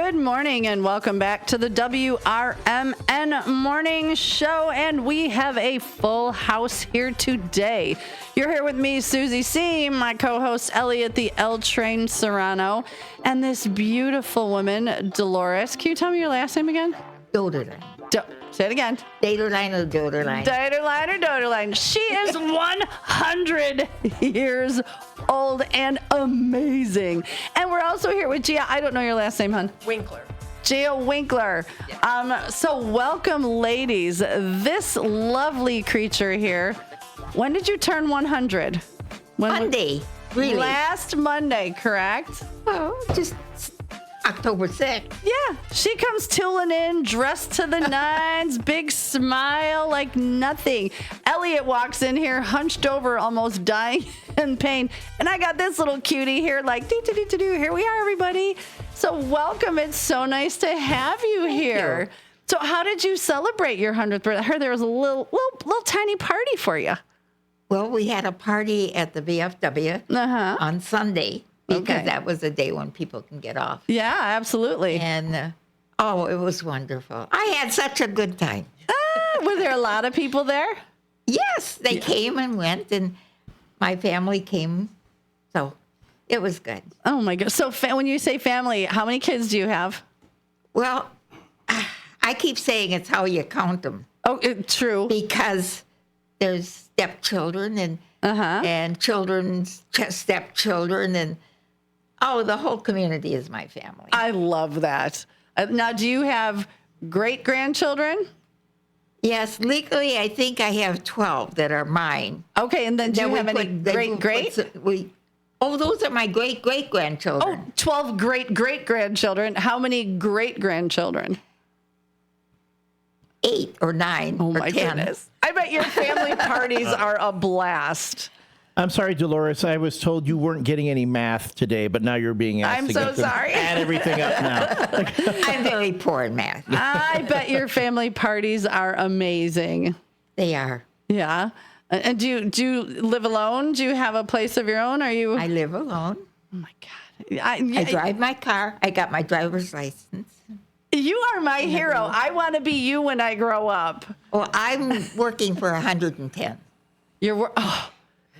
Good morning and welcome back to the WRMN Morning Show. And we have a full house here today. You're here with me, Susie C., my co-host Elliot, the L Train Serrano, and this beautiful woman, DeLoris. Can you tell me your last name again? Doederlein. Say it again. Doederlein or Doederlein. Doederlein or Doederlein. She is 100 years old and amazing. And we're also here with Gia. I don't know your last name, hon. Winkler. Gia Winkler. Yes. So welcome, ladies. This lovely creature here. When did you turn 100? Monday, really. Last Monday, correct? Oh, just October 6th. Yeah, she comes tooling in, dressed to the nines, big smile like nothing. Elliot walks in here, hunched over, almost dying in pain. And I got this little cutie here, like, do-do-do-do-do. Here we are, everybody. So welcome. It's so nice to have you here. You. So how did you celebrate your 100th birthday? I heard there was a little tiny party for you. Well, we had a party at the VFW on Sunday. Because that was the day when people can get off. Yeah, absolutely. And, it was wonderful. I had such a good time. Were there a lot of people there? Yes, they came and went, and my family came. So it was good. Oh, my God. So when you say family, how many kids do you have? Well, I keep saying it's how you count them. Oh, true. Because there's stepchildren and children's stepchildren and the whole community is my family. I love that. Now, do you have great-grandchildren? Yes, legally, I think I have 12 that are mine. Okay, and then do you have any great-great? Those are my great-great-grandchildren. Oh, 12 great-great-grandchildren. How many great-grandchildren? 8 or 9 Oh, or my 10. goodness. I bet your family parties are a blast. I'm sorry, DeLoris. I was told you weren't getting any math today, but now you're being asked I'm so sorry. Add everything up now. I'm very poor in math. I bet your family parties are amazing. They are. Yeah. And do you live alone? Do you have a place of your own? I live alone. Oh, my God. I drive my car. I got my driver's license. You are my hero. I want to be you when I grow up. Well, I'm working for 110.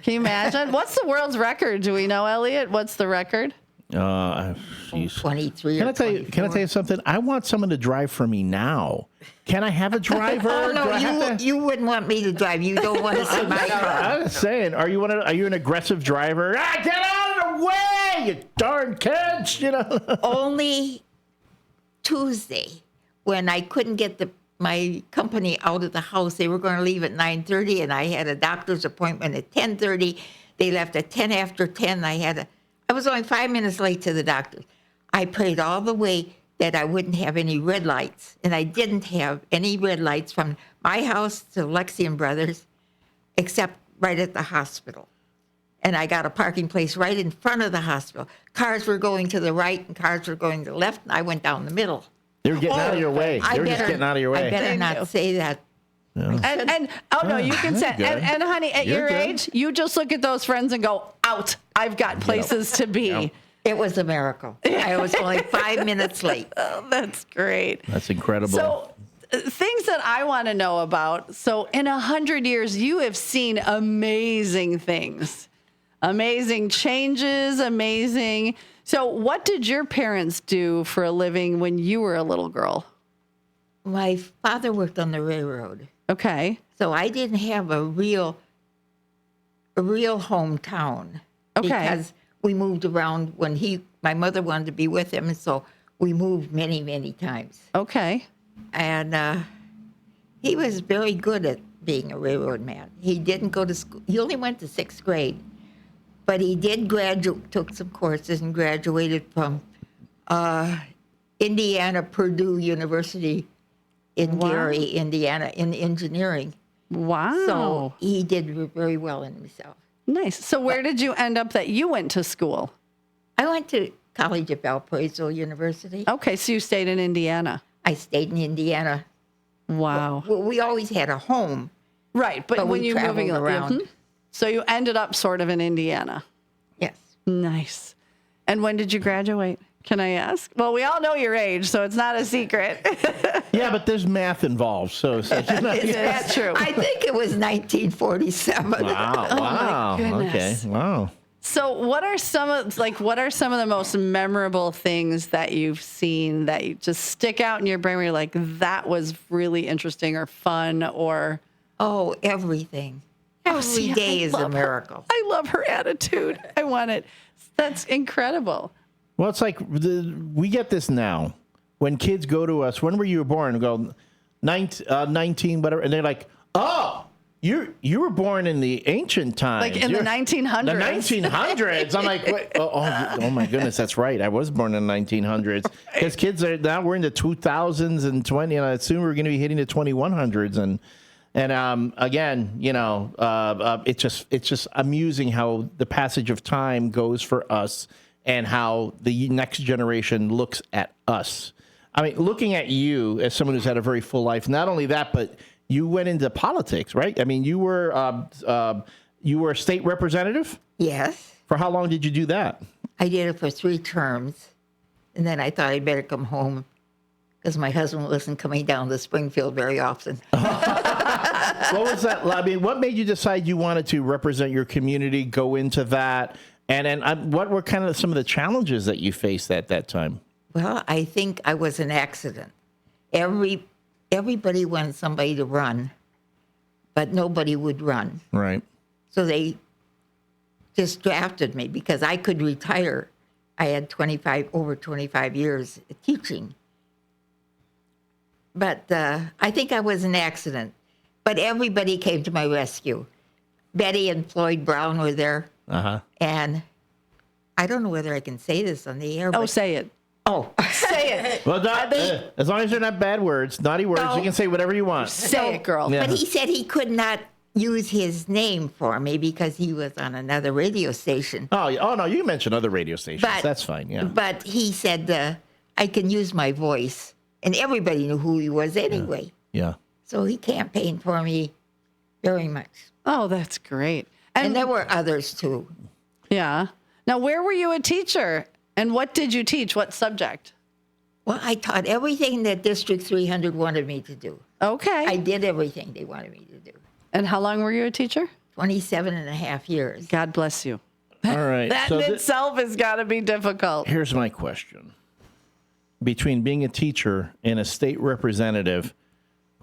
Can you imagine? What's the world's record? Do we know, Elliot? What's the record? 23 Can or I tell you? 24. Can I tell you something? I want someone to drive for me now. Can I have a driver? Oh, no, you wouldn't want me to drive. You don't want to see my car. I'm just saying. Are you an aggressive driver? Get out of the way, you darn kids! Only Tuesday, when I couldn't get my company out of the house. They were going to leave at 9:30, and I had a doctor's appointment at 10:30. They left at 10 after 10. I was only 5 minutes late to the doctor. I prayed all the way that I wouldn't have any red lights, and I didn't have any red lights from my house to Lexi and Brothers, except right at the hospital. And I got a parking place right in front of the hospital. Cars were going to the right, and cars were going to the left, and I went down the middle. They were getting out of your way. They were just getting out of your way. I better not say that. No, you can say. And honey, at your age, you just look at those friends and go, out. I've got places to be. It was a miracle. I was only 5 minutes late. Oh, that's great. That's incredible. So things that I want to know about. So in 100 years, you have seen amazing things, amazing changes, amazing. So what did your parents do for a living when you were a little girl? My father worked on the railroad. Okay. So I didn't have a real hometown. Okay. Because we moved around when my mother wanted to be with him, and so we moved many, many times. Okay. And he was very good at being a railroad man. He didn't go to school. He only went to 6th grade. But he did took some courses and graduated from Indiana Purdue University in Gary, Indiana, in engineering. Wow. So he did very well in himself. Nice. So where did you end up that you went to school? I went to college at Valparaiso University. Okay, so you stayed in Indiana. I stayed in Indiana. Wow. Well, we always had a home. Right, but when you're moving around. So you ended up sort of in Indiana. Yes. Nice. And when did you graduate? Can I ask? Well, we all know your age, so it's not a secret. Yeah, but there's math involved, so you know. That's true. I think it was 1947. Wow! Wow! Okay! goodness. Wow! So what are some of the most memorable things that you've seen that you just stick out in your brain where you're like, that was really interesting or fun or Oh, everything. Every see, day I is a love her. miracle. I love her attitude. I want it. That's incredible. Well, it's like we get this now. When kids go to us, when were you born? We go 19, whatever, and they're like, "Oh, you were born in the ancient times, Like in the 1900s. The 1900s." I'm like, Wait, oh my goodness, that's right. I was born in the 1900s. Because kids are now we're in the 2000s and 20, and soon we're going to be hitting the 2100s, and again, you know, it's just amusing how the passage of time goes for us, and how the next generation looks at us. I mean, looking at you as someone who's had a very full life. Not only that, but you went into politics, right? I mean, you were a state representative. Yes. For how long did you do that? I did it for 3 terms. And then I thought I'd better come home because my husband wasn't coming down to Springfield very often. What was that? I mean, what made you decide you wanted to represent your community, go into that? And then what were kind of some of the challenges that you faced at that time? Well, I think I was an accident. Everybody wanted somebody to run, but nobody would run. Right. So they just drafted me because I could retire. I had over 25 years teaching. But I think I was an accident. But everybody came to my rescue. Betty and Floyd Brown were there. Uh-huh. And I don't know whether I can say this on the air. Oh, But, say it. oh, Say it. Well, as long as they're not bad words, naughty words, No. you can say whatever you want. Say it, girl. Yeah. But he said he could not use his name for me because he was on another radio station. Oh no, you can mention other radio stations. But- That's fine. Yeah. But he said I can use my voice. And everybody knew who he was anyway. Yeah. So he campaigned for me very much. Oh, that's great. And there were others too. Yeah. Now, where were you a teacher? And what did you teach? What subject? Well, I taught everything that District 300 wanted me to do. Okay. I did everything they wanted me to do. And how long were you a teacher? 27 and a half years. God bless you. All right. That so in itself has got to be difficult. here's my question: between being a teacher and a state representative,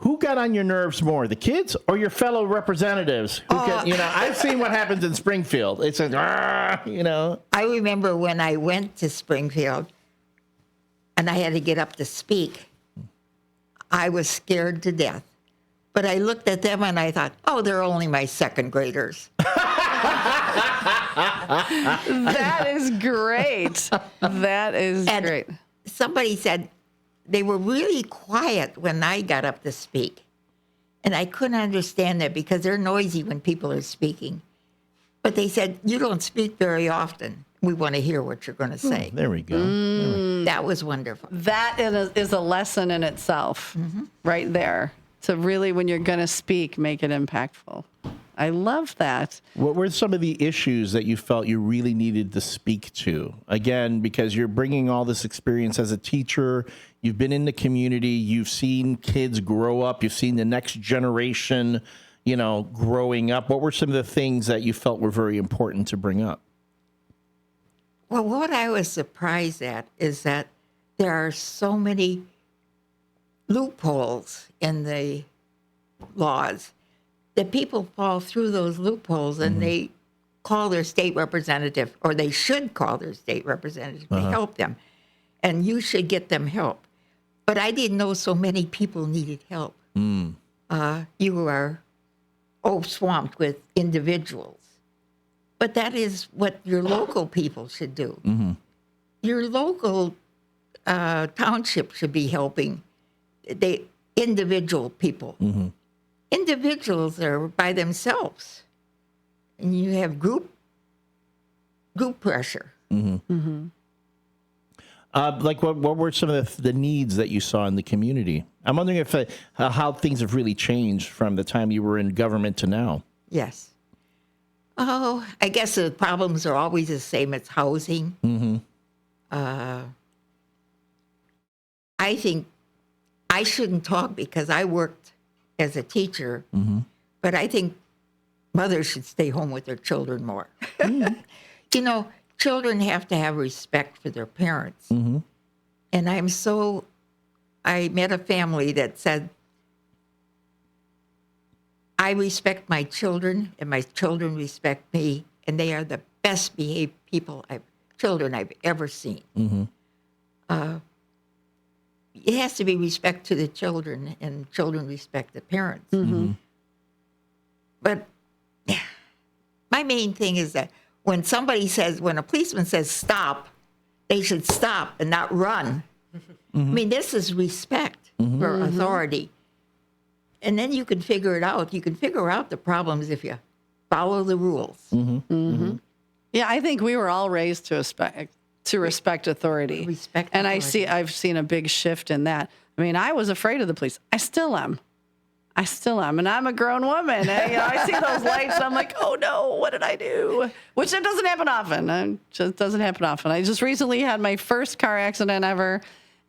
who got on your nerves more, the kids or your fellow representatives? I've seen what happens in Springfield. It's a, I remember when I went to Springfield and I had to get up to speak, I was scared to death. But I looked at them and I thought, oh, they're only my second graders. That is great. That is And great. somebody said they were really quiet when I got up to speak. And I couldn't understand that because they're noisy when people are speaking. But they said, you don't speak very often. We want to hear what you're going to say. there we go. That was wonderful. That is a lesson in itself, right there. So really, when you're going to speak, make it impactful. I love that. What were some of the issues that you felt you really needed to speak to? Again, because you're bringing all this experience as a teacher, you've been in the community, you've seen kids grow up, you've seen the next generation, growing up. What were some of the things that you felt were very important to bring up? Well, what I was surprised at is that there are so many loopholes in the laws that people fall through those loopholes and they call their state representative, or they should call their state representative to help them. And you should get them help. But I didn't know so many people needed help. You are swamped with individuals. But that is what your local people should do. Your local township should be helping the individual people. Individuals are by themselves, and you have group pressure. Like what were some of the needs that you saw in the community? I'm wondering if how things have really changed from the time you were in government to now. Yes. Oh, I guess the problems are always the same. It's housing. I think I shouldn't talk because I worked as a teacher, but I think mothers should stay home with their children more. You know, children have to have respect for their parents. And I met a family that said, I respect my children and my children respect me, and they are the best behaved children I've ever seen. It has to be respect to the children, and children respect the parents. But my main thing is that when a policeman says stop, they should stop and not run. I mean, this is respect for authority. And then you can figure it out. You can figure out the problems if you follow the rules. Yeah, I think we were all raised to respect authority. Respect and authority. I've seen a big shift in that. I mean, I was afraid of the police. I still am. And I'm a grown woman. And, I see those lights, and I'm like, oh no, what did I do? Which it doesn't happen often. I just recently had my first car accident ever,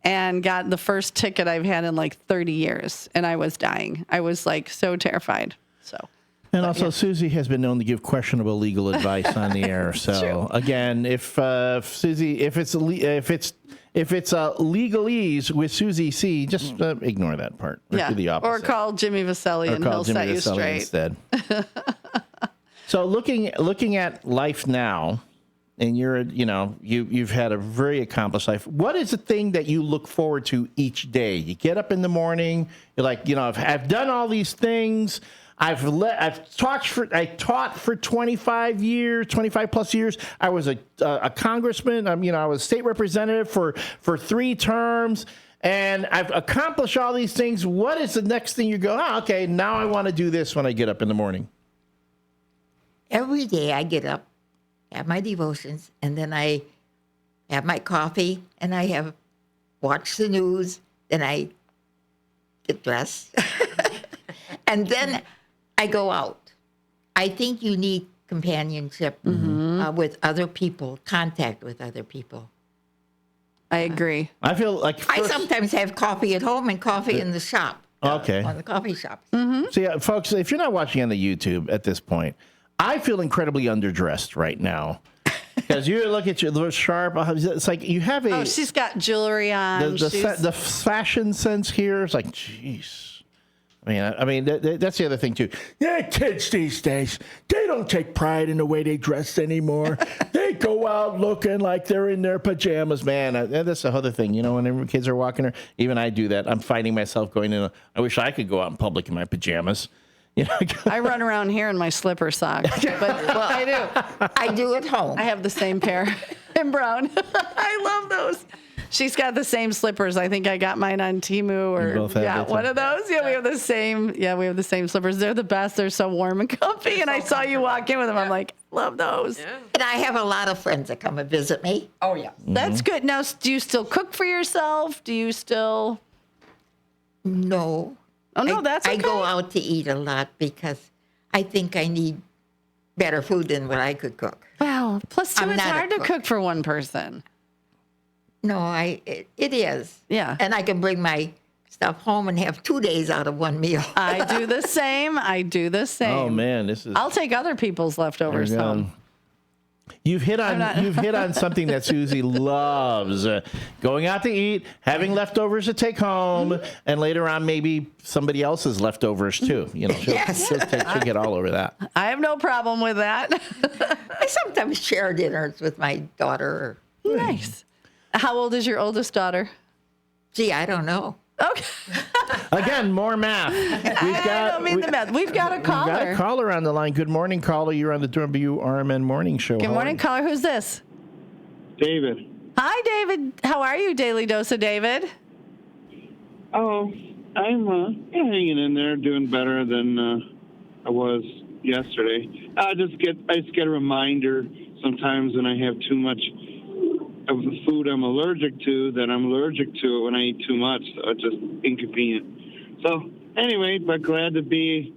and got the first ticket I've had in like 30 years, and I was dying. I was like so terrified. And also, Susie has been known to give questionable legal advice on the air. So again, if Susie, if it's legalese with Susie C, just ignore that part. Or do the opposite. Or call Jimmy Vasselli, and he'll set you straight instead. So looking at life now, and you've had a very accomplished life. What is the thing that you look forward to each day? You get up in the morning, you're like, I've done all these things. I taught for 25 plus years. I was a congressman. I was a state representative for 3 terms, and I've accomplished all these things. What is the next thing you go, okay, now I want to do this when I get up in the morning? Every day I get up, have my devotions, and then I have my coffee, and I watch the news, then I get dressed, and then I go out. I think you need companionship with other people, contact with other people. I agree. I feel like I sometimes have coffee at home and coffee in the shop. Okay. On the coffee shop. So, folks, if you're not watching on the YouTube at this point, I feel incredibly underdressed right now. Because you look at your sharp, it's like you have a... Oh, she's got jewelry on. The fashion sense here is like, jeez. I mean, that's the other thing, too. Yeah, kids these days, they don't take pride in the way they dress anymore. They go out looking like they're in their pajamas, man. That's the other thing. Whenever kids are walking around, even I do that. I'm finding myself going in. I wish I could go out in public in my pajamas. I run around here in my slipper socks. But I do. I do at home. I have the same pair in brown. I love those. She's got the same slippers. I think I got mine on Temu one of those. Yeah, we have the same. Yeah, we have the same slippers. They're the best. They're so warm and comfy. And I saw you walk in with them. I'm like, love those. Yeah. And I have a lot of friends that come and visit me. Oh yeah, that's good. Now, do you still cook for yourself? Do you still? No. Oh no, that's okay. I go out to eat a lot because I think I need better food than what I could cook. Well, plus too, it's hard to cook for one person. No, it is. Yeah. And I can bring my stuff home and have 2 days out of one meal. I do the same. Oh man, I'll take other people's leftovers home. You've hit on something that Susie loves: going out to eat, having leftovers to take home, and later on maybe somebody else's leftovers too. She'll get all over that. I have no problem with that. I sometimes share dinners with my daughter. Nice. How old is your oldest daughter? Gee, I don't know. Okay. Again, more math. I don't mean the math. We've got a caller. We've got a caller on the line. Good morning, caller. You're on the WRMN Morning Show. Good morning, caller. Who's this? David. Hi, David. How are you, Daily Dose of David? Oh, I'm hanging in there, doing better than I was yesterday. I just get a reminder sometimes when I have too much of the food I'm allergic to that I'm allergic to it when I eat too much. So it's just inconvenient. So anyway, but glad to be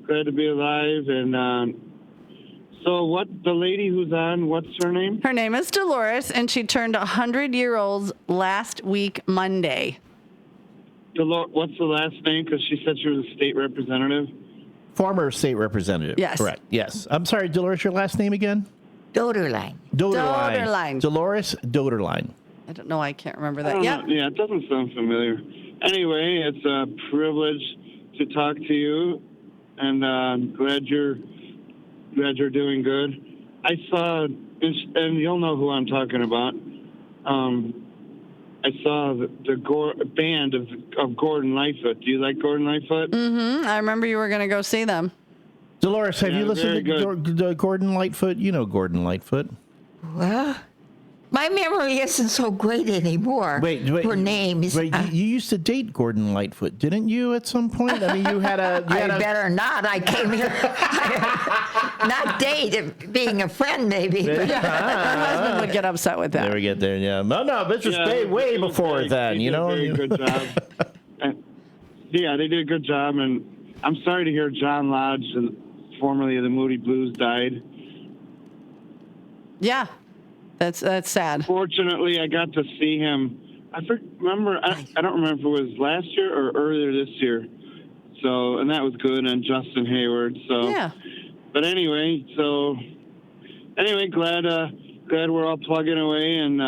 alive and So what, the lady who's on, what's her name? Her name is DeLoris, and she turned 100-year-old last week, Monday. What's the last name? Because she said she was a state representative. Former state representative. Yes. Correct. Yes. I'm sorry, Dolores, your last name again? Doederlein. Doederlein. Dolores Doederlein. I don't know. I can't remember I that. don't Yeah. know. Yeah, it doesn't sound familiar. Anyway, it's a privilege to talk to you, and glad you're doing good. I saw, and you'll know who I'm talking about. I saw the band of Gordon Lightfoot. Do you like Gordon Lightfoot? Mm-hmm. I remember you were going to go see them. Dolores, have you listened very to Gordon Lightfoot? You know Gordon Lightfoot. Well, my memory isn't so great anymore. Wait. Her name is. Wait, you used to date Gordon Lightfoot, didn't you? At some point, I mean, you had a. I better not. I came here. Not date, being a friend, maybe. Her husband would get upset with that. There we get there. Yeah. No, this was way before then. They You did know. a very good job. Yeah, they did a good job, and I'm sorry to hear John Lodge, formerly of the Moody Blues, died. Yeah. That's sad. Fortunately, I got to see him. I don't remember if it was last year or earlier this year. So, and that was good. And Justin Hayward. So, Yeah. But anyway, glad we're all plugging away. And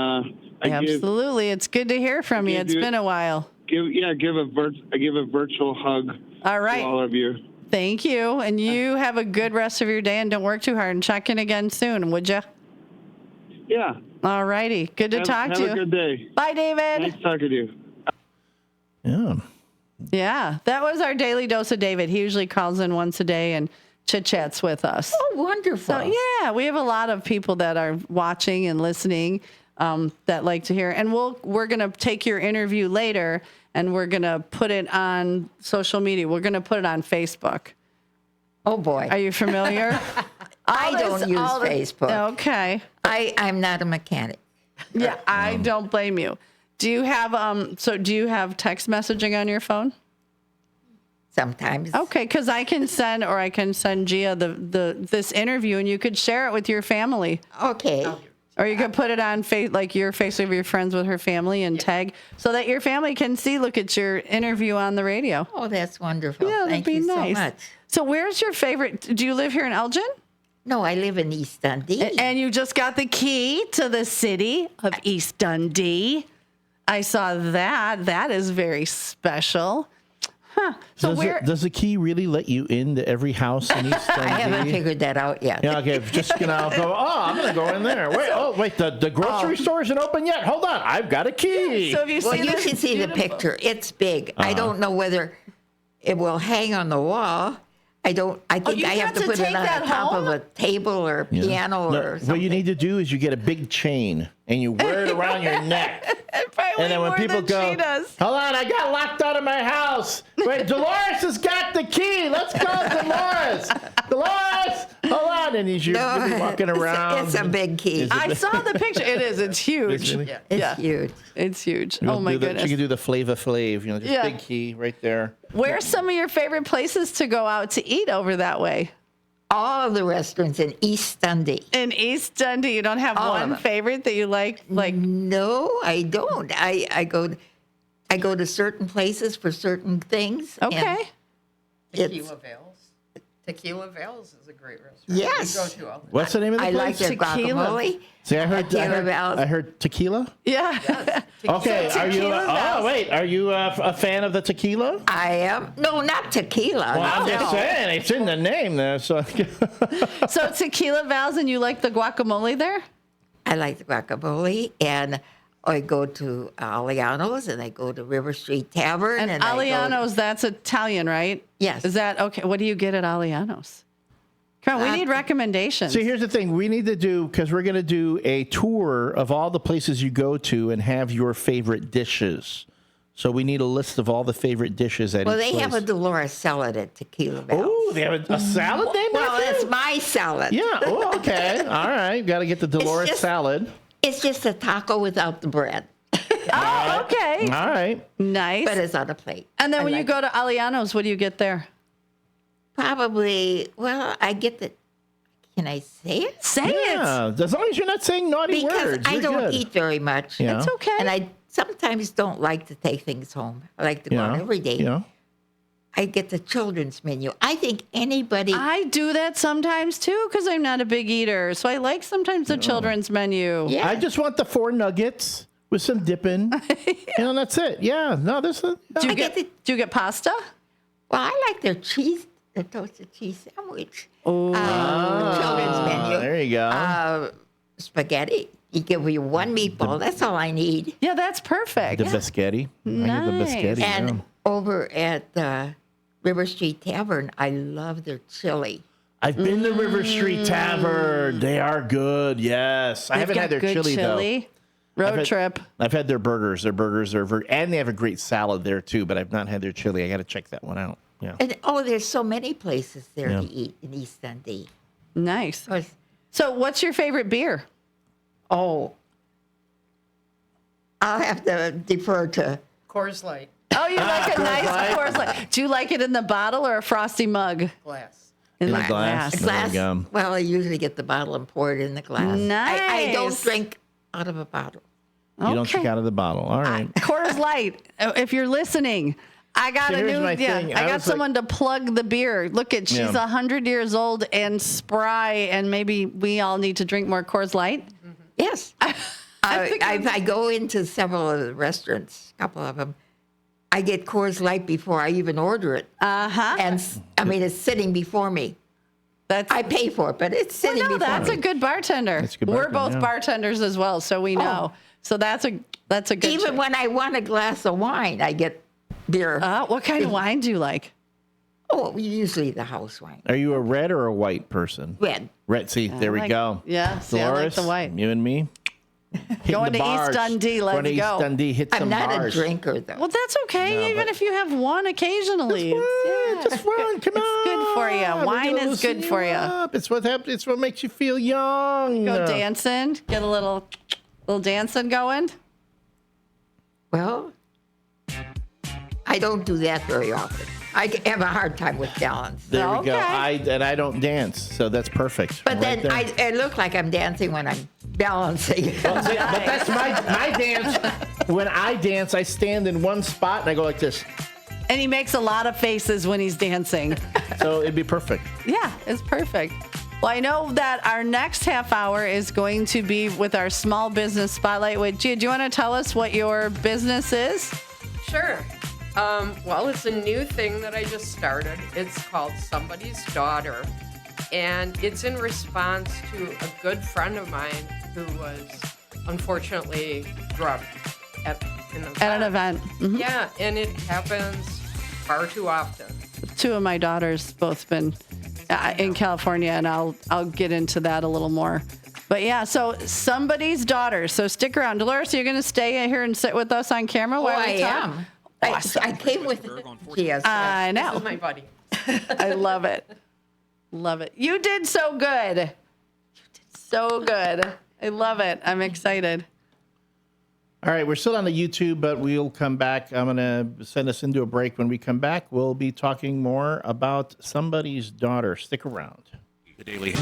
Absolutely. It's good to hear from you. It's been a while. give a virtual hug. All right. To all of you. Thank you. And you have a good rest of your day, and don't work too hard, and check in again soon, would you? Yeah. All righty. Good to talk to you. Have a good day. Bye, David. Nice talking to you. Yeah. Yeah, that was our daily dose of David. He usually calls in once a day and chit-chats with us. Oh, wonderful. So, yeah, we have a lot of people that are watching and listening that like to hear. And we're going to take your interview later, and we're going to put it on social media. We're going to put it on Facebook. Oh, boy. Are you familiar? I don't use Facebook. Okay. I'm not a mechanic. Yeah, I don't blame you. Do you have do you have text messaging on your phone? Sometimes. Okay, because I can send Gia this interview, and you could share it with your family. Okay. Or you could put it on your Facebook of your friends with her family and tag so that your family can look at your interview on the radio. Oh, that's wonderful. Yeah, that'd Thank be you nice. so much. So where's your favorite? Do you live here in Elgin? No, I live in East Dundee. And you just got the key to the city of East Dundee. I saw that. That is very special. Huh. So does the key really let you into every house in East Dundee? I haven't figured that out yet. Yeah, okay. Just go. I'm gonna go in there. Wait. The grocery store isn't open yet. Hold on. I've got a key. So if you Well, you should see the picture. It's big. I don't know whether it will hang on the wall. I think you I have have to to put it take on that the top home? of a table or piano or something. What you need to do is you get a big chain and you wear it around your neck. And then when people go, hold on, I got locked out of my house. Wait, Dolores has got the key. Let's go, Dolores. Dolores, hold on. And you'll be walking around. It's a big key. I saw the picture. It is. It's huge. It's huge. It's huge. Oh my goodness. You can do the Flava Flav, just big key right there. Where's some of your favorite places to go out to eat over that way? All of the restaurants in East Dundee. In East Dundee, you don't have one favorite that you like? No, I don't. I go to certain places for certain things. Okay. Tequila Vales is a great restaurant. Yes. We go to all the What's the name of the I place? like their guacamole. See, I Tequila heard tequila. Yeah. Okay, are you? Tequila Are you a fan of the tequila? I am. No, not tequila. Well, I'm no. just saying it's in the name there. So, So Tequila Vals, and you like the guacamole there? I like the guacamole, and I go to Aliano's, and I go to River Street Tavern. And Aliano's, that's Italian, right? Yes. Is that okay? What do you get at Aliano's? Come on, we need recommendations. see, here's the thing: we need to do because we're going to do a tour of all the places you go to and have your favorite dishes. So we need a list of all the favorite dishes at Well, each they place. have a DeLoris salad at Tequila Vales. Oh, they have a salad named Well, after it's you? my salad. Yeah. Oh, okay. All right. Got to get the DeLoris just- salad. It's just a taco without the bread, Oh, okay. All right. Nice. but it's on a plate. And then I when you like go to Aliano's, what do you get there? Probably, well, I get the, I Can I say it? Say it. Yeah, as long as you're not saying naughty Because words. I you're don't good. eat very much. Yeah. It's okay. And I sometimes don't like to take things home. I like to go out every day. Yeah. I get the children's menu. I think anybody. I do that sometimes too because I'm not a big eater. So I like sometimes the children's menu. Yeah. I just want the 4 nuggets with some dipping. That's it. Yeah. No, this is. Do you I get get, do you get pasta? Well, I like their toasted cheese sandwich. Oh. Children's menu. There you go. Spaghetti. You give me one meatball. That's all I need. Yeah, that's perfect. the biscotti. I get the Nice. biscotti. And yeah. over at the River Street Tavern, I love their chili. I've been to River Street Tavern. They are good. Yes. I They've haven't got had their good chili, though. Road trip. I've had their burgers. Their burgers are and they have a great salad there too. But I've not had their chili. I got to check that one out. Yeah. And there's so many places there to eat in East Dundee. Nice. 'Cause- So what's your favorite beer? Oh, I'll have to defer to. Coors Light Oh, you like a nice Coors Light. Do you like it in the bottle or a frosty mug? glass. In the glass. There you Glass. go. Well, I usually get the bottle and pour it in the glass. I don't Nice. drink out of a bottle. You don't Okay. drink out of the bottle. All right. Coors Light. If you're listening, I got So a here's new. my thing. I I got was like- someone to plug the beer. Look at she's Yeah. 100 years old and spry, and maybe we all need to drink more Coors Light. Yes. I go into several of the restaurants, a couple of them. I get Coors Light before I even order it. And it's sitting before me. That's I pay for it, but it's sitting no, before that's me. a good bartender. That's a good We're bartender, both yeah. bartenders as well, so we know. So that's a good. Even choice. when I want a glass of wine, I get beer. What kind of wine do you like? Usually the house wine. Are you a red or a white person? Red. Red. See, there we like- go. yeah, see, I like Dolores, the white. you and me. Going to East Dundee, let's Going to go. East Dundee, hit I'm some not bars. a drinker, though. Well, that's okay. No, Even but- if you have one occasionally, Just one. Come on. good for ya. We're Wine gonna is loosen good for you ya. up. It's what happens. It's what makes you feel young. go dancing, get a little dancing going. Well, I don't do that very often. I have a hard time with balance. There we go. Okay. I don't dance, so that's perfect. But Right then there. I look like I'm dancing when I'm balancing. But that's my dance. When I dance, I stand in one spot and I go like this. And he makes a lot of faces when he's dancing. So it'd be perfect. Yeah, it's perfect. Well, I know that our next half hour is going to be with our small business spotlight. Wait, Gia, do you want to tell us what your business is? Sure. Well, it's a new thing that I just started. It's called Somebody's Daughter. And it's in response to a good friend of mine who was unfortunately drugged at At an event. Mhm. Yeah, and it happens far too often. 2 of my daughters both been in California, and I'll get into that a little more. But yeah, so Somebody's Daughter. So stick around. Dolores, you're going to stay here and sit with us on camera while we I talk? am. I came with Gia. I This know. is my buddy. I love it. Love it. You did so good. You did so good. I love it. I'm excited. All right, we're still on the YouTube, but we'll come back. I'm going to send us into a break. When we come back, we'll be talking more about Somebody's Daughter. Stick around. The Daily.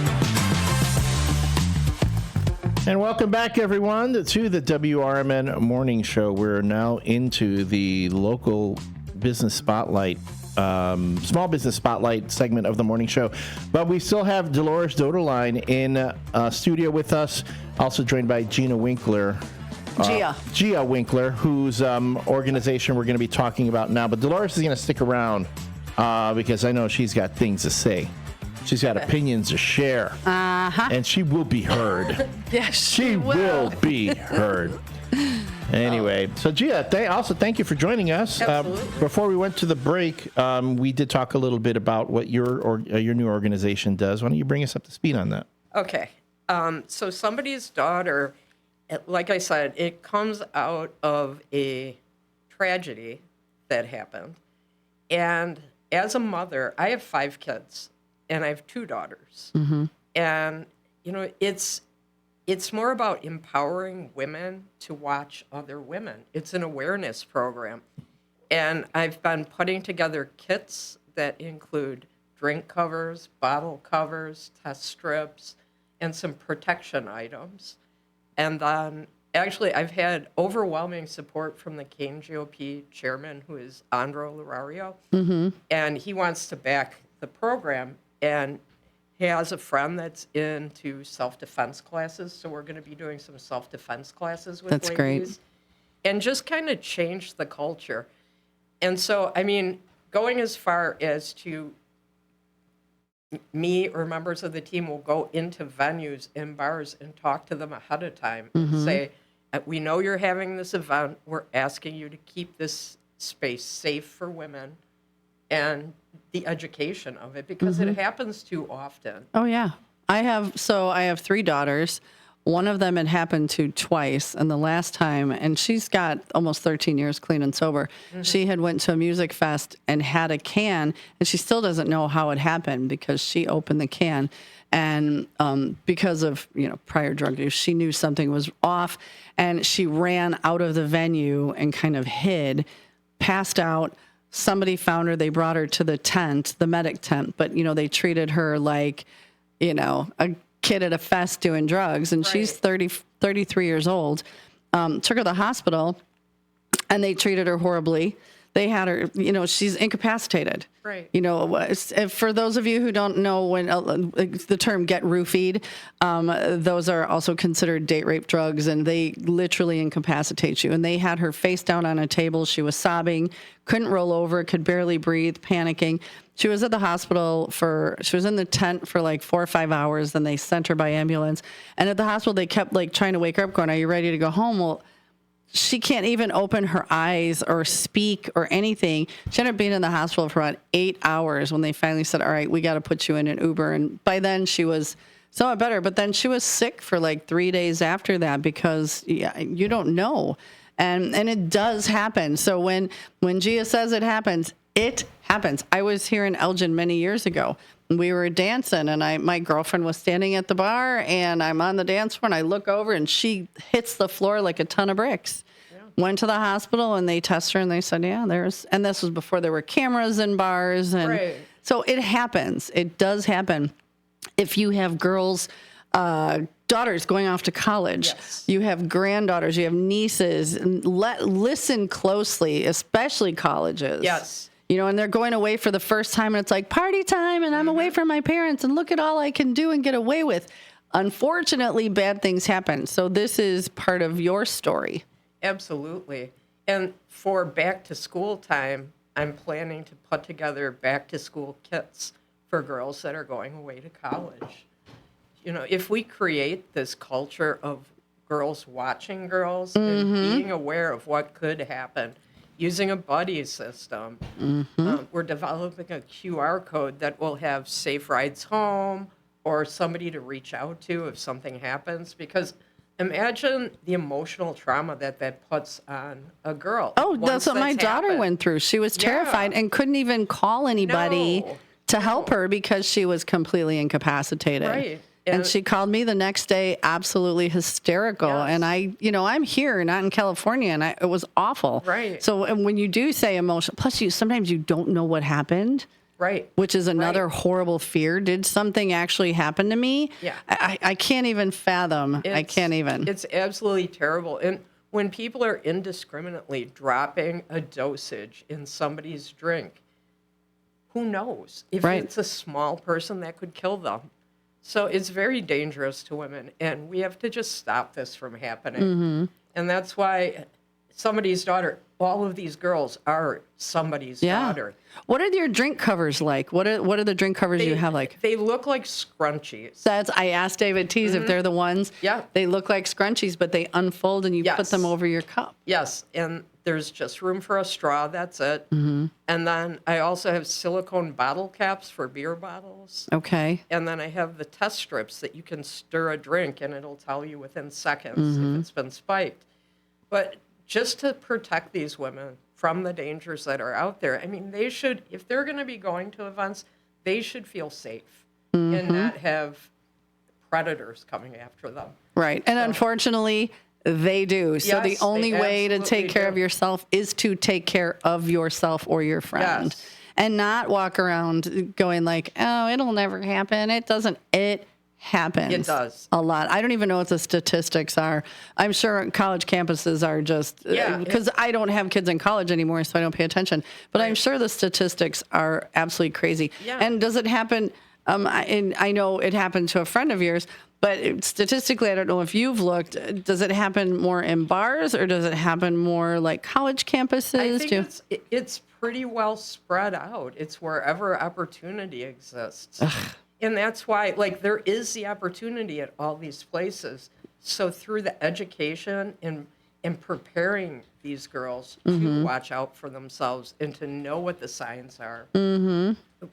And welcome back, everyone, to the WRMN Morning Show. We're now into the local business spotlight, small business spotlight segment of the morning show. But we still have DeLoris Doederlein in studio with us, also joined by Gina Winkler. Gia Winkler, whose organization we're going to be talking about now. But Dolores is going to stick around because I know she's got things to say. She's got opinions to share. And she will be heard. Yes, She will be heard. Anyway, so Gia, thank you for joining us. Absolutely. Before we went to the break, we did talk a little bit about what your new organization does. Why don't you bring us up to speed on that? Okay. So Somebody's Daughter, like I said, it comes out of a tragedy that happened. And as a mother, I have 5 kids, and I have 2 daughters. Mm-hmm. And, it's more about empowering women to watch other women. It's an awareness program. And I've been putting together kits that include drink covers, bottle covers, test strips, and some protection items. And then, actually, I've had overwhelming support from the Kane GOP chairman, who is Andro Larario, and he wants to back the program. And he has a friend that's into self-defense classes, so we're going to be doing some self-defense classes with That's great. ladies. And just kind of change the culture. And so, I mean, going as far as to me or members of the team will go into venues and bars and talk to them ahead of time and say, we know you're having this event. We're asking you to keep this space safe for women and the education of it, because it happens too often. Oh yeah. I have 3 daughters. One of them had happened to twice, and the last time, and she's got almost 13 years clean and sober. She had went to a music fest and had a can, and she still doesn't know how it happened because she opened the can, and because of prior drug use, she knew something was off, and she ran out of the venue and kind of hid, passed out. Somebody found her. They brought her to the tent, the medic tent, but they treated her like a kid at a fest doing drugs, and she's 33 years old. Took her to the hospital, and they treated her horribly. They had her, she's incapacitated. Right. For those of you who don't know when the term get roofied, those are also considered date rape drugs, and they literally incapacitate you. And they had her face down on a table. She was sobbing, couldn't roll over, could barely breathe, panicking. She was at the hospital she was in the tent for like 4 or 5 hours. Then they sent her by ambulance. And at the hospital, they kept trying to wake her up going, are you ready to go home? Well, she can't even open her eyes or speak or anything. She ended up being in the hospital for about 8 hours when they finally said, all right, we got to put you in an Uber. And by then she was somewhat better, but then she was sick for like 3 days after that because you don't know. And it does happen. So when Gia says it happens, it happens. I was here in Elgin many years ago. We were dancing, and my girlfriend was standing at the bar, and I'm on the dance floor, and I look over, and she hits the floor like a ton of bricks. Yeah. Went to the hospital, and they tested her, and they said, and this was before there were cameras in bars. And so it happens. It does happen. If you have girls, daughters going off to college, you have granddaughters, you have nieces, and listen closely, especially colleges. Yes. And they're going away for the first time, and it's like party time, and I'm away from my parents, and look at all I can do and get away with. Unfortunately, bad things happen. So this is part of your story. Absolutely. And for back to school time, I'm planning to put together back to school kits for girls that are going away to college. If we create this culture of girls watching girls and being aware of what could happen, using a buddy system. We're developing a QR code that will have safe rides home or somebody to reach out to if something happens. Because imagine the emotional trauma that puts on a girl. Oh, that's what my daughter went through. She was terrified and couldn't even call anybody to help her because she was completely incapacitated. Right. And she called me the next day, absolutely hysterical. Yes. And I'm here, not in California, and it was awful. Right. So when you do say emotional, plus sometimes you don't know what happened. Right. Which is another horrible fear. Did something actually happen to me? Yeah. I can't even fathom. I can't even. It's absolutely terrible. And when people are indiscriminately dropping a dosage in somebody's drink, who knows? If it's a small person, that could kill them. So it's very dangerous to women, and we have to just stop this from happening. And that's why somebody's daughter, all of these girls are somebody's daughter. What are your drink covers like? What are the drink covers you have like? They look like scrunchies. I asked David Tees if they're the ones. Yeah. They look like scrunchies, but they unfold and you put them over your cup. Yes, and there's just room for a straw, that's it. And then I also have silicone bottle caps for beer bottles. Okay. And then I have the test strips that you can stir a drink and it'll tell you within seconds if it's been spiked. But just to protect these women from the dangers that are out there, I mean, they should, if they're going to be going to events, they should feel safe and not have predators coming after them. Right. And unfortunately, they do. So the only way to take care of yourself is to take care of yourself or your friend. Yes. and not walk around going like, oh, it'll never happen. It doesn't. It happens. It does. A lot. I don't even know what the statistics are. I'm sure college campuses are just, because I don't have kids in college anymore, so I don't pay attention. But I'm sure the statistics are absolutely crazy. Yeah. And does it happen? And I know it happened to a friend of yours, but statistically, I don't know if you've looked. Does it happen more in bars, or does it happen more like college campuses? I think it's pretty well spread out. It's wherever opportunity exists. And that's why, like, there is the opportunity at all these places. So through the education and preparing these girls to watch out for themselves and to know what the signs are,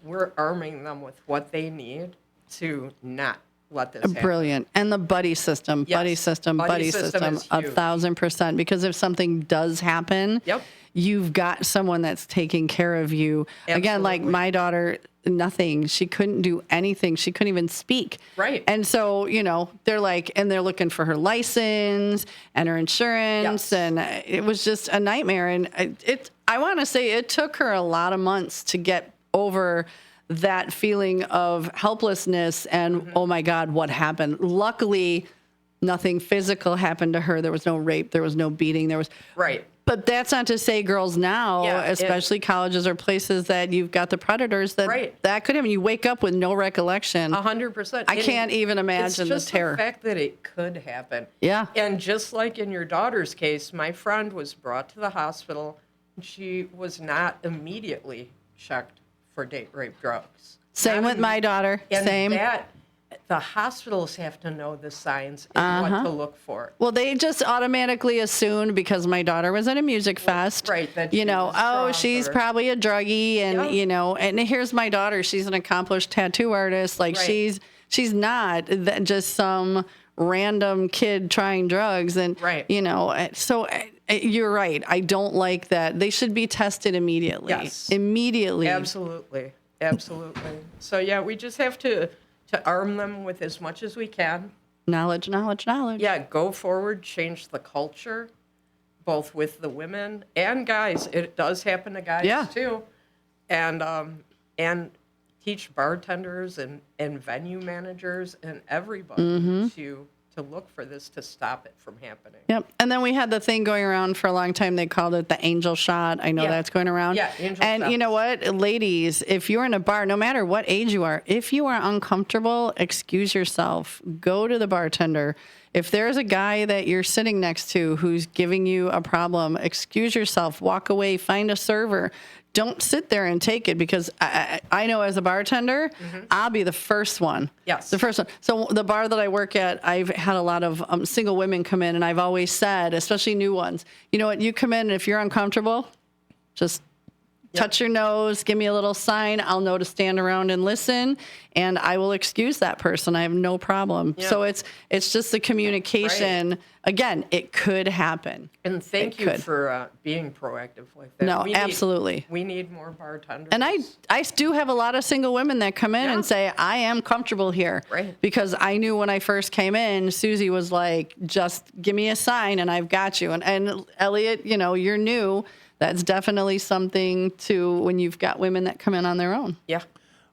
we're arming them with what they need to not let this happen. Brilliant. And the buddy system, Yes. buddy system, Buddy system is huge. 1,000%. Because if something does happen, Yep. you've got someone that's taking care of you. Again, like Absolutely. my daughter, nothing. She couldn't do anything. She couldn't even speak. Right. And so, they're like, and they're looking for her license and her insurance. Yes. And it was just a nightmare. And I want to say it took her a lot of months to get over that feeling of helplessness and, oh my God, what happened? Luckily, nothing physical happened to her. There was no rape. There was no beating. Right. But that's not to say girls now, Yeah, especially colleges or places that you've got the predators, that Right. that could happen. You wake up with no recollection. 100%. I can't even imagine the it's just terror. the fact that it could happen. Yeah. And just like in your daughter's case, my friend was brought to the hospital. And she was not immediately checked for date rape drugs. Same with my daughter. And Same. the hospitals have to know the signs and what to look for. Well, they just automatically assumed, because my daughter was at a music fest, right, that she was oh, she's stronger. probably a druggie, and Yeah. and here's my daughter. She's an accomplished tattoo artist. Like Right. she's not just some random kid trying drugs, and Right. So you're right. I don't like that. They should be tested immediately. Yes. Immediately. Absolutely. So yeah, we just have to arm them with as much as we can. Knowledge. Yeah, go forward, change the culture, both with the women and guys. It does happen to guys Yeah. too, and teach bartenders and venue managers and everybody Mm-hmm. to look for this, to stop it from happening. Yep. And then we had the thing going around for a long time. They called it the angel shot. I know Yeah. that's going around. Yeah, angel And shots. you know what, ladies, if you're in a bar, no matter what age you are, if you are uncomfortable, excuse yourself. Go to the bartender. If there's a guy that you're sitting next to who's giving you a problem, excuse yourself. Walk away. Find a server. Don't sit there and take it, because I know as a bartender, I'll be the first one. Yes. The first one. So the bar that I work at, I've had a lot of single women come in, and I've always said, especially new ones, you know what, you come in, and if you're uncomfortable, just touch your nose, give me a little sign. I'll know to stand around and listen, and I will excuse that person. I have no problem. Yeah. So it's just the communication. Right. Again, it could happen. And thank It you could. for being proactive like that. No, absolutely. We need more bartenders. And I do have a lot of single women that come in Yeah. and say, I am comfortable here. Right. Because I knew when I first came in, Susie was like, just give me a sign and I've got you. And Elliot, you're new. That's definitely something to when you've got women that come in on their own. Yeah.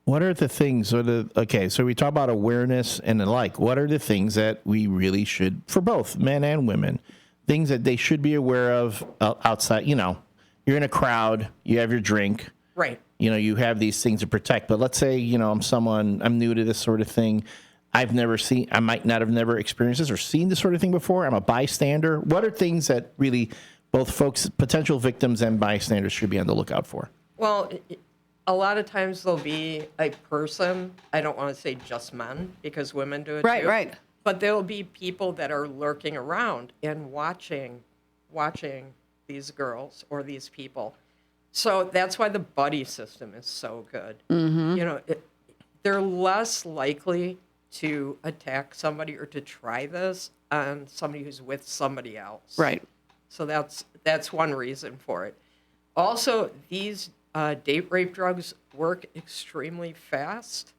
What are the things? Okay, so we talk about awareness and the like. What are the things that we really should, for both men and women, things that they should be aware of outside? You're in a crowd, you have your drink, Right. you have these things to protect. But let's say, I'm new to this sort of thing. I might not have never experienced this or seen this sort of thing before. I'm a bystander. What are things that really both folks, potential victims and bystanders, should be on the lookout for? Well, a lot of times there'll be a person, I don't want to say just men, because women do it Right, too. right. But there'll be people that are lurking around and watching these girls or these people. So that's why the buddy system is so good. Mm-hmm. They're less likely to attack somebody or to try this on somebody who's with somebody else. Right. So that's one reason for it. Also, these date rape drugs work extremely fast,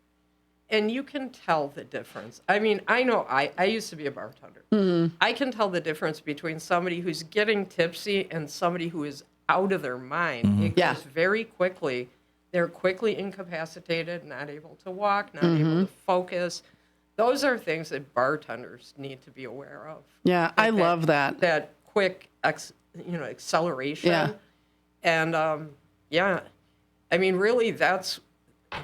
and you can tell the difference. I mean, I know I used to be a bartender. Mm-hmm. I can tell the difference between somebody who's getting tipsy and somebody who is out of their mind. It Yeah. goes very quickly they're quickly incapacitated, not able to walk, not able to focus. Those are things that bartenders need to be aware of. Yeah, I love that. That quick, acceleration. Yeah. And yeah, I mean, really, that's,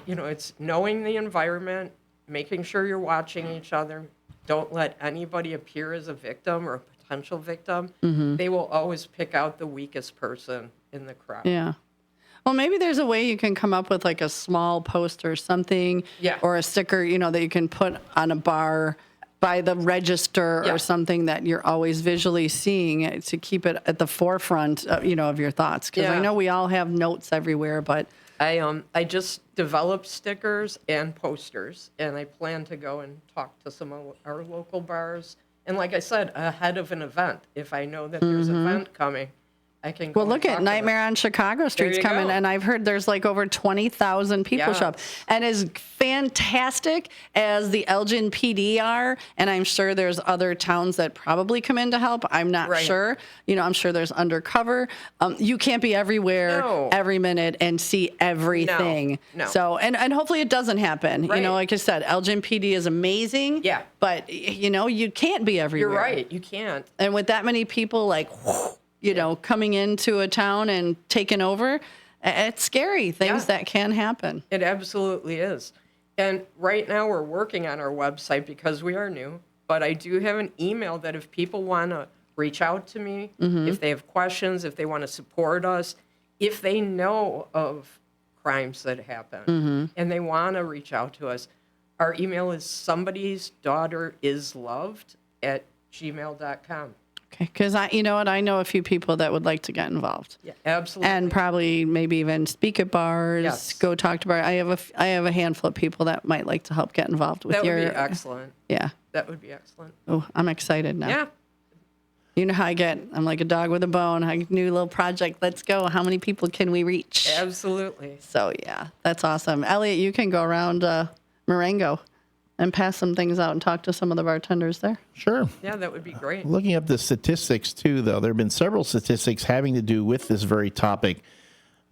it's knowing the environment, making sure you're watching each other. Don't let anybody appear as a victim or a potential victim. They will always pick out the weakest person in the crowd. Yeah. Well, maybe there's a way you can come up with like a small poster or something, Yeah. or a sticker, that you can put on a bar by the register Yeah. or something that you're always visually seeing to keep it at the forefront, of your thoughts. Because I Yeah. know we all have notes everywhere, but I just developed stickers and posters, and I plan to go and talk to some of our local bars. And like I said, ahead of an event, if I know that there's an event coming, I can go well, look and at talk to them. Nightmare on Chicago Street's you coming, go. and I've heard there's like over 20,000 people show up. Yes. And as fantastic as the Elgin PD are, and I'm sure there's other towns that probably come in to help. I'm not Right. sure. I'm sure there's undercover. You can't be everywhere No. every minute and see everything. No. So, and hopefully it doesn't happen. Right. Like I said, Elgin PD is amazing. Yeah. But, you can't be everywhere. You're right. You can't. And with that many people, coming into a town and taking over, it's scary things Yeah. that can happen. It absolutely is. And right now we're working on our website because we are new, but I do have an email that if people want to reach out to me, if they have questions, if they want to support us, if they know of crimes that happen and they want to reach out to us, our email is somebody'sdaughter.isloved@gmail.com. Okay, because I know a few people that would like to get involved. Yeah, absolutely. And probably maybe even speak at bars, Yes. go talk to bars. I have a handful of people that might like to help get involved with that your. would be excellent. Yeah. That would be excellent. Oh, I'm excited now. Yeah. You know how I get. I'm like a dog with a bone. New little project. Let's go. How many people can we reach? Absolutely. So yeah, that's awesome. Elliot, you can go around Marengo and pass some things out and talk to some of the bartenders there. Sure. Yeah, that would be great. Looking up the statistics too, though, there have been several statistics having to do with this very topic.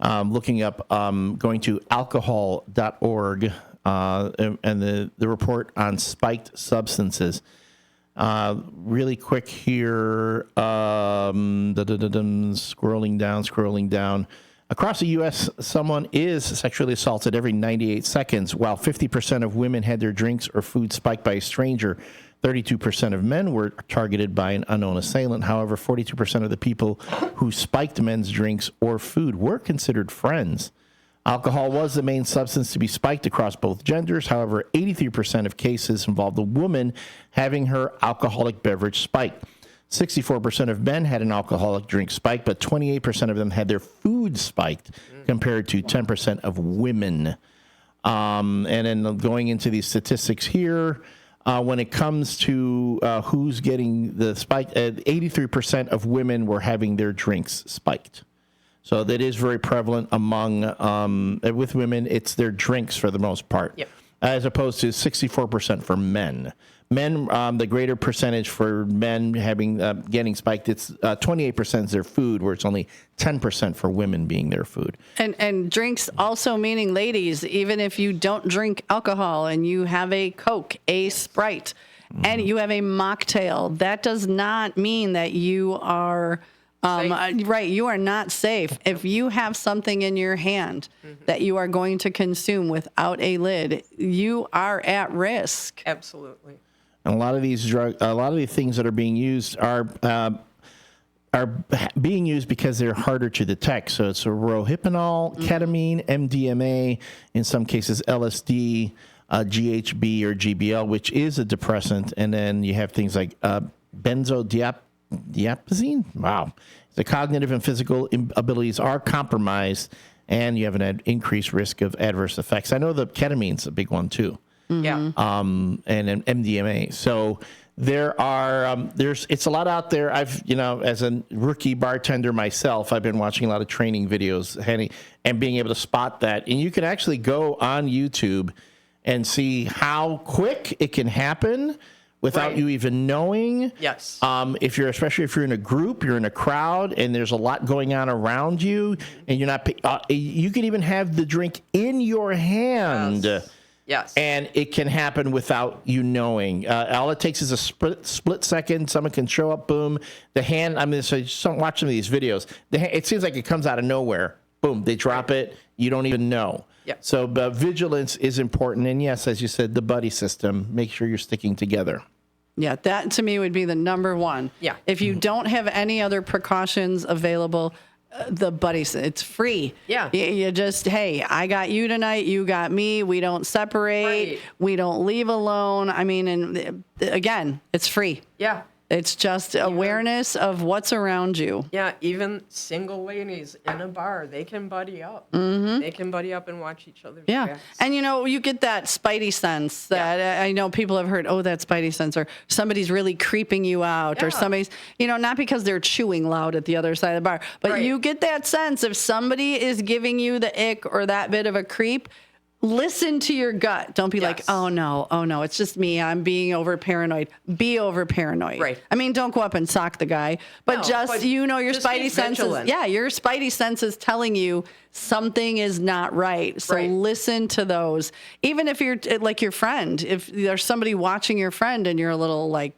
Looking up, going to alcohol.org and the report on spiked substances. Really quick here, scrolling down. Across the U.S., someone is sexually assaulted every 98 seconds, while 50% of women had their drinks or food spiked by a stranger. 32% of men were targeted by an unknown assailant. However, 42% of the people who spiked men's drinks or food were considered friends. Alcohol was the main substance to be spiked across both genders. However, 83% of cases involved a woman having her alcoholic beverage spiked. 64% of men had an alcoholic drink spiked, but 28% of them had their food spiked, compared to 10% of women. And then going into these statistics here, when it comes to who's getting the spike, 83% of women were having their drinks spiked. So that is very prevalent among, with women, it's their drinks for the most part, Yep. as opposed to 64% for men. Men, the greater percentage for men getting spiked, it's 28% is their food, where it's only 10% for women being their food. And drinks also meaning, ladies, even if you don't drink alcohol and you have a Coke, a Sprite, and you have a mocktail, that does not mean that you are right. You are not safe. If you have something in your hand that you are going to consume without a lid, you are at risk. Absolutely. And a lot of these things that are being used are being used because they're harder to detect. So it's rohypnol, ketamine, MDMA, in some cases LSD, GHB or GBL, which is a depressant, and then you have things like benzodiazepine. Wow, the cognitive and physical abilities are compromised, and you have an increased risk of adverse effects. I know the ketamine's a big one too. Yeah. And an MDMA. So there are it's a lot out there. I've as a rookie bartender myself, I've been watching a lot of training videos and being able to spot that. And you can actually go on YouTube and see how quick it can happen without Right. you even knowing. Yes. Especially if you're in a group, you're in a crowd, and there's a lot going on around you, and you're not. You can even have the drink in your hand. Yes. And it can happen without you knowing. All it takes is a split second. Someone can show up, boom. The hand, watch some of these videos. It seems like it comes out of nowhere. Boom, they drop it. You don't even know. Yeah. So vigilance is important. And yes, as you said, the buddy system, make sure you're sticking together. Yeah, that to me would be the number one. Yeah. If you don't have any other precautions available, the buddies, it's free. Yeah. You just, hey, I got you tonight, you got me. We don't separate. Right. We don't leave alone. I mean, and again, it's free. Yeah. It's just awareness of what's around you. Yeah, even single ladies in a bar, they can buddy up. Mm-hmm. They can buddy up and watch each other's Yeah. backs. And, you get that spidey sense that I know people have heard, that spidey sense, or somebody's really creeping you out, or Yeah. somebody's, not because they're chewing loud at the other side of the bar, but Right. you get that sense if somebody is giving you the ick or that bit of a creep. Listen to your gut. Don't be like, Yes. oh no, it's just me. I'm being over paranoid. Be over paranoid. Right. I mean, don't go up and sock the guy, but No, just, but your just be spidey senses. vigilant. Yeah, your spidey sense is telling you something is not right. So Right. listen to those. Even if you're like your friend, if there's somebody watching your friend and you're a little like,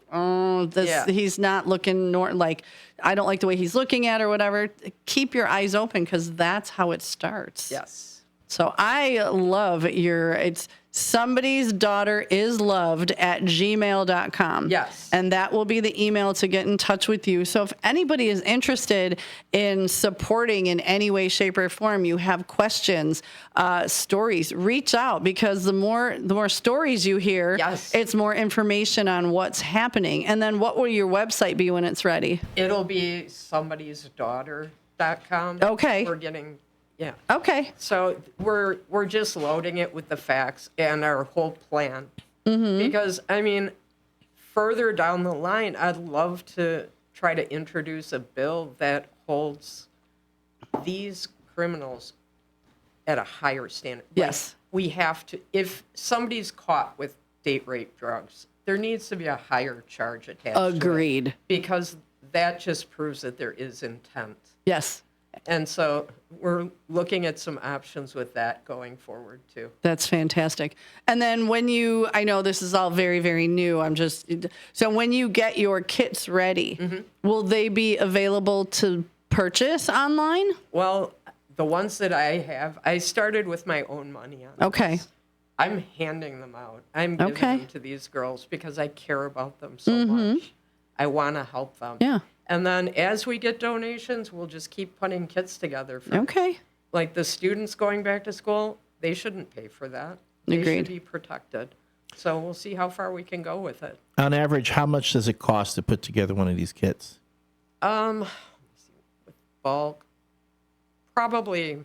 he's not looking like, I don't like the way he's looking at or whatever, keep your eyes open because that's how it starts. Yes. So I love it's somebody's daughter is loved at gmail.com. Yes. And that will be the email to get in touch with you. So if anybody is interested in supporting in any way, shape, or form, you have questions, stories, reach out because the more stories you hear, Yes. it's more information on what's happening. And then what will your website be when it's ready? It'll be somebody'sdaughter.com. Okay. We're getting, yeah. Okay. So we're just loading it with the facts and our whole plan. Mm-hmm. Because, I mean, further down the line, I'd love to try to introduce a bill that holds these criminals at a higher standard. Yes. We have to, if somebody's caught with date rape drugs, there needs to be a higher charge attached to it. Agreed. Because that just proves that there is intent. Yes. And so we're looking at some options with that going forward too. That's fantastic. And then I know this is all very, very new. So when you get your kits ready, will they be available to purchase online? Well, the ones that I have, I started with my own money on. Okay. This. I'm handing them out. I'm giving Okay. them to these girls because I care about them so much. I want to help them. Yeah. And then as we get donations, we'll just keep putting kits together. Okay. Like the students going back to school, they shouldn't pay for that. They Agreed. should be protected. So we'll see how far we can go with it. On average, how much does it cost to put together one of these kits? Let me see, with bulk, probably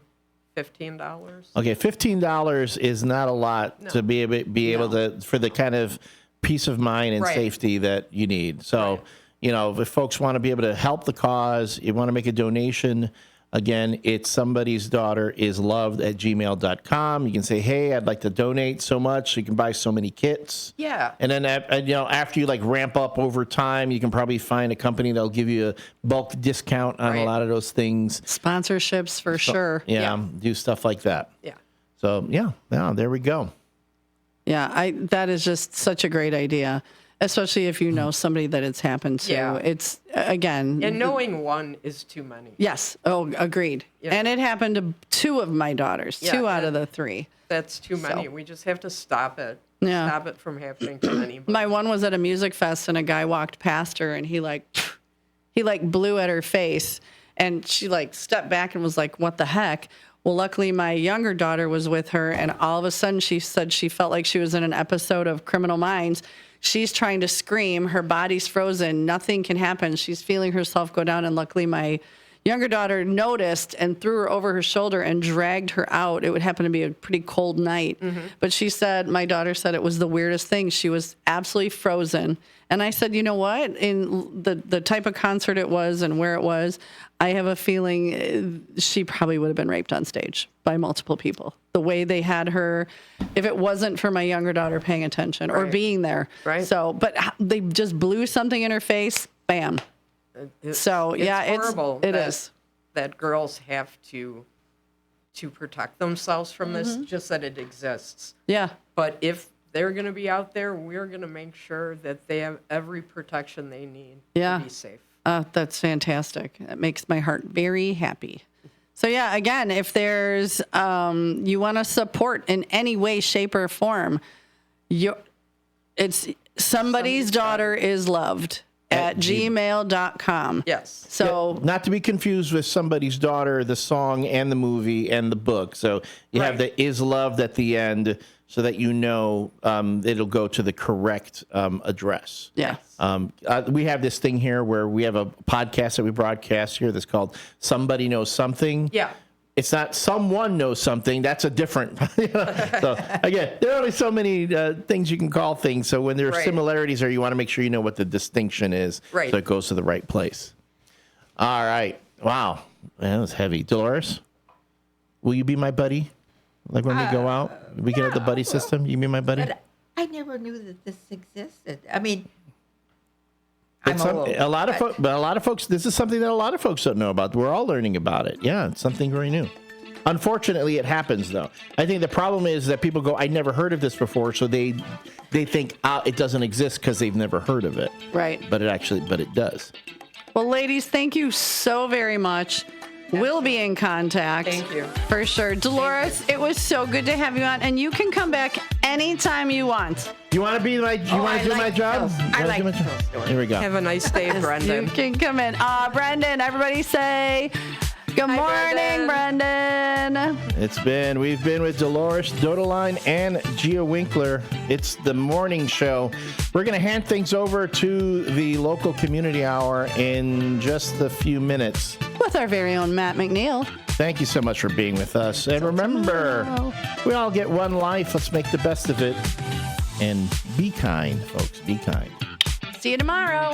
$15. Okay, $15 is not a lot to be able to for the kind of peace of mind and Right. safety that you need. So, if folks want to be able to help the cause, you want to make a donation, again, it's somebody's daughter is loved at gmail.com. You can say, hey, I'd like to donate so much. So you can buy so many kits. Yeah. And then, after you ramp up over time, you can probably find a company that'll give you a bulk discount on a Right. lot of those things. Sponsorships for sure. Yeah, do stuff like that. Yeah. So, yeah, there we go. Yeah. That is just such a great idea, especially if you know somebody that it's happened to. Yeah. It's, again. And knowing one is too many. Yes. Oh, agreed. Yeah. And it happened to two of my daughters, Yeah, 2 out of and- the 3. That's too many. So- We just have to stop it. Yeah. Stop it from happening to anybody. My one was at a music fest and a guy walked past her and he blew at her face and she stepped back and was like, what the heck? Well, luckily my younger daughter was with her and all of a sudden she said she felt like she was in an episode of Criminal Minds. She's trying to scream. Her body's frozen. Nothing can happen. She's feeling herself go down. And luckily my younger daughter noticed and threw her over her shoulder and dragged her out. It would happen to be a pretty cold night. But she said, my daughter said it was the weirdest thing. She was absolutely frozen. And I said, you know what? In the type of concert it was and where it was, I have a feeling she probably would have been raped on stage by multiple people. The way they had her, if it wasn't for my younger daughter paying attention or being there. Right. So, but they just blew something in her face, bam. It's Horrible. It that, is. that girls have to protect themselves from this, just that it exists. Yeah. But if they're going to be out there, we're going to make sure that they have every protection they need to be safe. That's fantastic. That makes my heart very happy. So yeah, again, if there's you want to support in any way, shape, or form, it's somebody's daughter is loved at gmail.com. Yes. So not to be confused with Somebody's Daughter, the song and the movie and the book. So you have the is loved at the end so that you know it'll go to the correct address. yeah. We have this thing here where we have a podcast that we broadcast here that's called Somebody Knows Something. Yeah. It's not someone knows something. That's a different. So again, there are only so many things you can call things. So when there are similarities there, you want to make sure you know what the distinction is. Right. So it goes to the right place. All right. Wow. Man, that was heavy. DeLoris, will you be my buddy? Like when we go out, we get at the buddy system. You be my buddy? But I never knew that this existed. I mean, It's a lot of folks. This is something that a lot of folks don't know about. We're all learning about it. Yeah, it's something very new. Unfortunately, it happens though. I think the problem is that people go, "I never heard of this before," so they think it doesn't exist because they've never heard of it. Right. But it does. Well, ladies, thank you so very much. We'll be in contact. Thank you. For sure. DeLoris, it was so good to have you on, and you can come back anytime you want. You want to be my? You want to do my job? I like those stories. Here we go. Have a nice day, Brendan. You can come in. Brendan, everybody say good morning, Brendan. We've been with DeLoris, Doederlein, and Gia Winkler. It's the morning show. We're going to hand things over to the local community hour in just a few minutes. With our very own Matt McNeil. Thank you so much for being with us. And remember, we all get one life. Let's make the best of it. And be kind, folks. Be kind. See you tomorrow.